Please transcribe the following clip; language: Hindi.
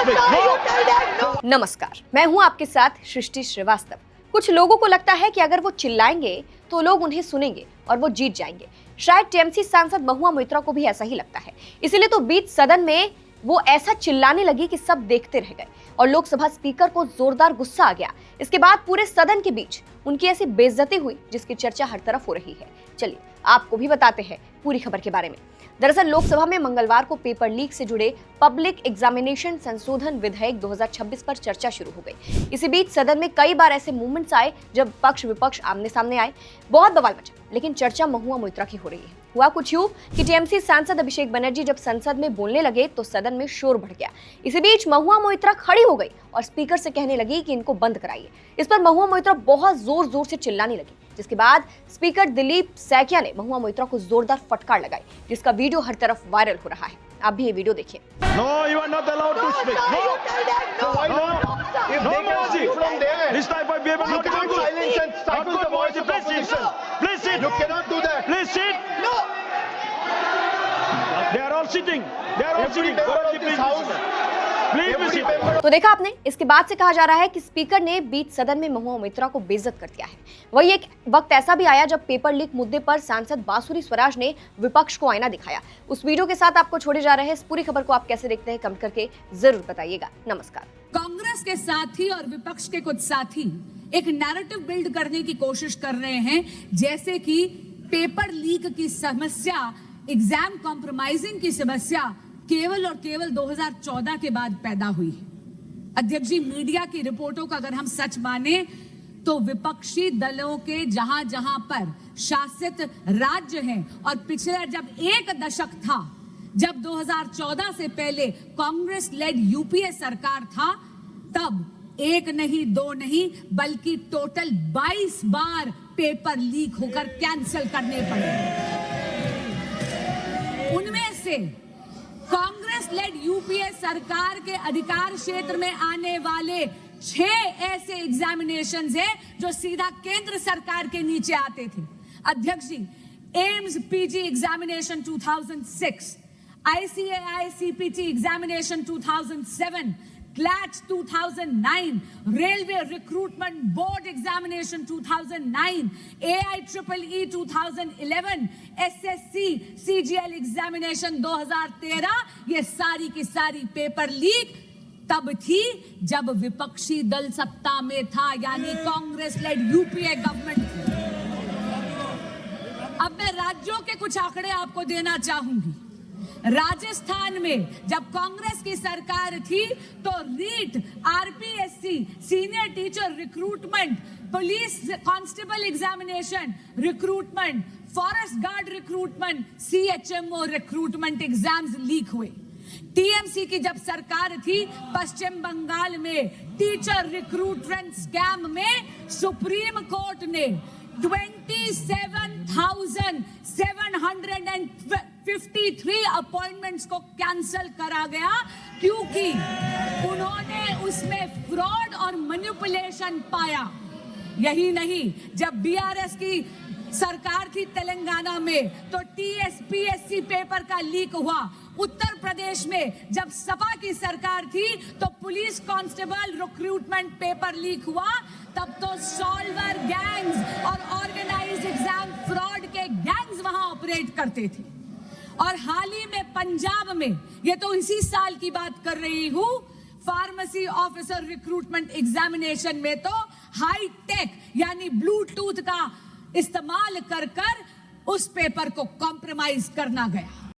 speak. No. नमस्कार, मैं हूं आपके साथ सृष्टि श्रीवास्तव। कुछ लोगों को लगता है कि अगर वो चिल्लाएंगे तो लोग उन्हें सुनेंगे और वो जीत जाएंगे। शायद टीएमसी सांसद महुआ मोइत्रा को भी ऐसा ही लगता है। इसीलिए तो बीच सदन में वो ऐसा चिल्लाने लगी कि सब देखते रह गए और लोकसभा स्पीकर को जोरदार गुस्सा आ गया। इसके बाद पूरे सदन के बीच उनकी ऐसी बेइज्जती हुई जिसकी चर्चा हर तरफ हो रही है। चलिए आपको भी बताते हैं पूरी खबर के बारे में। दरअसल लोकसभा में मंगलवार को पेपर लीक से जुड़े पब्लिक एग्जामिनेशन संशोधन विधेयक 2026 पर चर्चा शुरू हो गई। इसी बीच सदन में कई बार ऐसे मूवमेंट्स आए जब पक्ष विपक्ष आमने सामने आए, बहुत बवाल मचा, लेकिन चर्चा महुआ मोइत्रा की हो रही है। हुआ कुछ यूं कि टीएमसी सांसद अभिषेक बनर्जी जब संसद में बोलने लगे तो सदन में शोर बढ़ गया। इसी बीच महुआ मोइत्रा खड़ी हो गई और स्पीकर से कहने लगी कि इनको बंद कराइए। इस पर महुआ मोइत्रा बहुत जोर जोर से चिल्लाने लगी, जिसके बाद स्पीकर दिलीप सैकिया ने महुआ मोइत्रा को जोरदार फटकार लगाई, जिसका वीडियो हर तरफ वायरल हो रहा है। आप भी ये वीडियो देखिए। No, you are not allowed to speak. No. Why not? If No, they can Mohaji. speak from there, This type of behavior you not can't good. silence and stifle Not the good, voice Mohaji. of Please sit. opposition. Please sit. You cannot do that. Please sit. No. They are all sitting. They are all Every sitting. member Mohaji, of this please house, Please be every seated. member तो देखा आपने, इसके बाद से कहा जा रहा है कि स्पीकर ने बीच सदन में महुआ मोइत्रा को बेइज्जत कर दिया है। वही एक वक्त ऐसा भी आया जब पेपर लीक मुद्दे पर सांसद बांसुरी स्वराज ने विपक्ष को आईना दिखाया। उस वीडियो के साथ आपको छोड़े जा रहे हैं। इस पूरी खबर को आप कैसे देखते हैं कमेंट करके जरूर बताइएगा। नमस्कार। कांग्रेस के साथी और विपक्ष के कुछ साथी एक नैरेटिव बिल्ड करने की कोशिश कर रहे हैं, जैसे कि पेपर लीक की समस्या, एग्जाम कॉम्प्रोमाइजिंग की समस्या केवल और केवल 2014 के बाद पैदा हुई है। अध्यक्ष जी, मीडिया की रिपोर्टों का अगर हम सच माने तो विपक्षी दलों के जहां जहां पर शासित राज्य हैं और पिछले जब एक दशक था, जब 2014 से पहले कांग्रेस लेड यूपीए सरकार था, तब एक नहीं दो नहीं बल्कि टोटल 22 बार पेपर लीक होकर कैंसिल करने पड़े। उनमें से कांग्रेस लेड यूपीए सरकार के अधिकार क्षेत्र में आने वाले 6 ऐसे एग्जामिनेशंस हैं जो सीधा केंद्र सरकार के नीचे आते थे। अध्यक्ष जी, AIIMS PG examination 2006, ICAI CPT examination 2007, CLAT 2009, Railway Recruitment Board Examination 2009, AIEEE 2011, SSC CGL Examination 2013, ये सारी की सारी पेपर लीक तब थी जब विपक्षी दल सत्ता में था, यानी कांग्रेस लेड यूपीए गवर्नमेंट थी। अब मैं राज्यों के कुछ आंकड़े आपको देना चाहूंगी। राजस्थान में जब कांग्रेस की सरकार थी तो REET, RPSC, senior teacher recruitment, police constable examination recruitment, forest guard recruitment, CHMO recruitment exams leak हुए। टीएमसी की जब सरकार थी, पश्चिम बंगाल में टीचर रिक्रूटमेंट स्कैम में सुप्रीम कोर्ट ने 27,753 अपॉइंटमेंट्स को कैंसिल करा गया, क्योंकि उन्होंने उसमें फ्रॉड और मैनिपुलेशन पाया। यही नहीं, जब बीआरएस की सरकार थी तेलंगाना में तो टीएसपीएससी पेपर का लीक हुआ। उत्तर प्रदेश में जब सपा की सरकार थी तो police constable recruitment paper leak हुआ। तब तो सॉल्वर गैंग्स और ऑर्गेनाइज्ड एग्जाम फ्रॉड के गैंग्स वहां ऑपरेट करते थे। और हाल ही में पंजाब में, ये तो इसी साल की बात कर रही हूं, फार्मेसी ऑफिसर रिक्रूटमेंट एग्जामिनेशन में तो हाई टेक यानी ब्लूटूथ का इस्तेमाल कर उस पेपर को कॉम्प्रोमाइज करना गया।